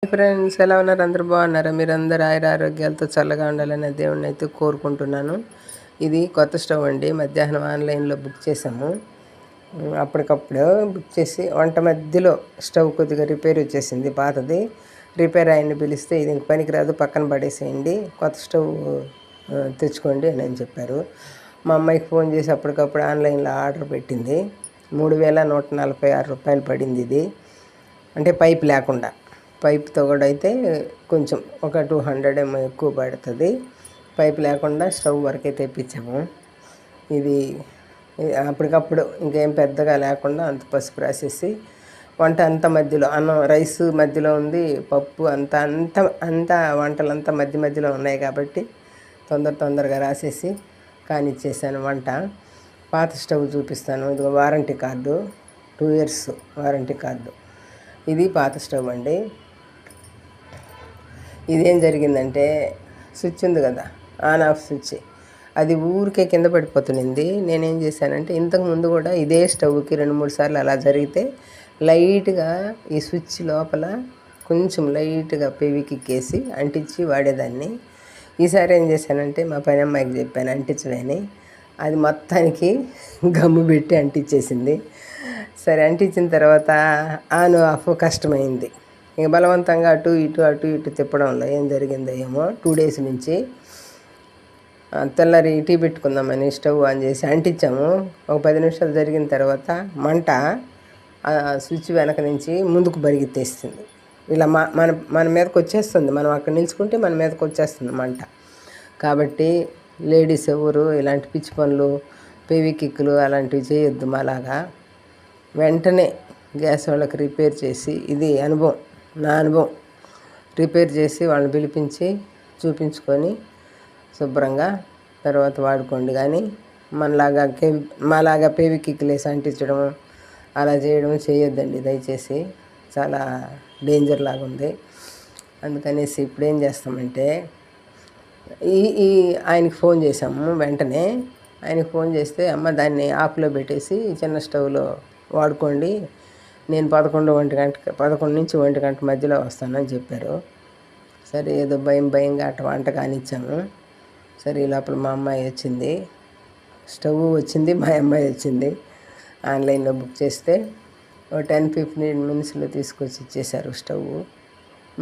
Friends, ఎలా ఉన్నారు? అందరూ బాగున్నారా? మీరందరూ ఆరోగ్యాలతో చల్లగా ఉండాలని దేవుణ్ణి అయితే కోరుకుంటున్నాను. ఇది కొత్త స్టవ్ అండి. మధ్యాహ్నం ఆన్లైన్లో బుక్ చేసాము. అప్పటికప్పుడు బుక్ చేసి వంట మధ్యలో స్టవ్ కొద్దిగా రిపేర్ వచ్చేసింది, పాతది. రిపేర్ ఆయన్ని పిలిస్తే ఇది ఇంక పనికిరాదు, పక్కన పడేసేయండి, కొత్త స్టవ్ తెచ్చుకోండి అని చెప్పారు. మా అమ్మాయికి ఫోన్ చేసి అప్పటికప్పుడు ఆన్లైన్లో ఆర్డర్ పెట్టింది. 3146 పడింది ఇది. అంటే పైప్ లేకుండా, పైప్తో కూడా అయితే కొంచెం ఒక 200 ఏమో ఎక్కువ పడుతుంది. పైప్ లేకుండా స్టవ్ వరకే తెప్పించాము. ఇది అప్పటికప్పుడు ఇంకేం పెద్దగా లేకుండా అంత పసుపు రాసేసి, వంట అంత మధ్యలో, అన్నం రైస్ మధ్యలో ఉంది, పప్పు అంతా వంటలంతా మధ్యలో ఉన్నాయి కాబట్టి తొందరగా రాసేసి కానిచ్చేసాను వంట. పాత స్టవ్ చూపిస్తాను. ఇది warranty card, 2 years warranty card. ఇది పాత స్టవ్ అండి. ఇదేం జరిగిందంటే, స్విచ్ ఉంది కదా, ఆన్ ఆఫ్ స్విచ్, అది ఊరికే కింద పడిపోతుంది. నేనేం చేశానంటే, ఇంతకుముందు కూడా ఇదే స్టవ్కి 2-3 సార్లు అలా జరిగితే లైట్గా ఈ స్విచ్ లోపల కొంచెం లైట్గా పెవికిక్కేసి అంటించి వాడేదాన్ని. ఈసారి ఏం చేశానంటే, మా పని అమ్మాయికి చెప్పాను అంటించమని. అది మొత్తానికి గమ్ము పెట్టి అంటించేసింది. సరే, అంటించిన తర్వాత ఆన్ ఆఫ్ కష్టమైంది. ఇక బలవంతంగా అటు ఇటు తిప్పడంలో ఏం జరిగిందో ఏమో, 2 days నుంచి తెల్లారి టీ పెట్టుకుందామని స్టవ్ ఆన్ చేసి అంటించాము. ఒక 10 నిమిషాలు జరిగిన తర్వాత మంట స్విచ్ వెనక నుంచి ముందుకు బరిగెత్తేస్తుంది. ఇలా మన మీదకి వచ్చేస్తుంది. మనం అక్కడ నిల్చుకుంటే మన మీదకి వచ్చేస్తుంది మంట. కాబట్టి లేడీస్ ఎవరు ఇలాంటి పిచ్చి పనులు, పెవికిక్కులు అలాంటివి చేయొద్దు. మాలాగా వెంటనే గ్యాస్ వాళ్ళకి రిపేర్ చేసి, ఇది నా అనుభవం, రిపేర్ చేసి వాళ్ళని పిలిపించి చూపించుకొని శుభ్రంగా తర్వాత వాడుకోండి. కానీ మాలాగా పెవికిక్కులేసి అంటించడం అలా చేయొద్దండి దయచేసి. చాలా డేంజర్ లాగా ఉంది. అందుకనేసి ఇప్పుడు ఏం చేస్తామంటే, ఈ ఆయనకి ఫోన్ చేసాము. వెంటనే ఆయనకి ఫోన్ చేస్తే, అమ్మ దాన్ని ఆఫ్లో పెట్టేసి చిన్న స్టవ్లో వాడుకోండి, నేను 11 నుంచి 1 గంట మధ్యలో వస్తానని చెప్పారు. సరే, ఏదో భయంగా అట్ట వంట కానిచ్చాము. సరే, ఈ లోపల మా అమ్మాయి వచ్చింది, స్టవ్ వచ్చింది, మా అమ్మాయి వచ్చింది. ఆన్లైన్లో బుక్ చేస్తే 10-15 minutesలో తీసుకొచ్చి ఇచ్చేశారు స్టవ్.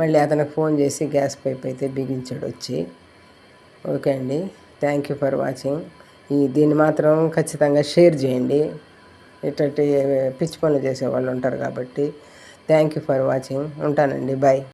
మళ్ళీ అతనికి ఫోన్ చేసి గ్యాస్ పైప్ అయితే బిగించాడు వచ్చి. ఓకే అండి, థ్యాంక్ యూ ఫర్ వాచింగ్. దీన్ని మాత్రం ఖచ్చితంగా షేర్ చేయండి. ఇట్లాంటి పిచ్చి పనులు చేసేవాళ్ళు ఉంటారు కాబట్టి. Thank you for watching. ఉంటానండి, బాయ్.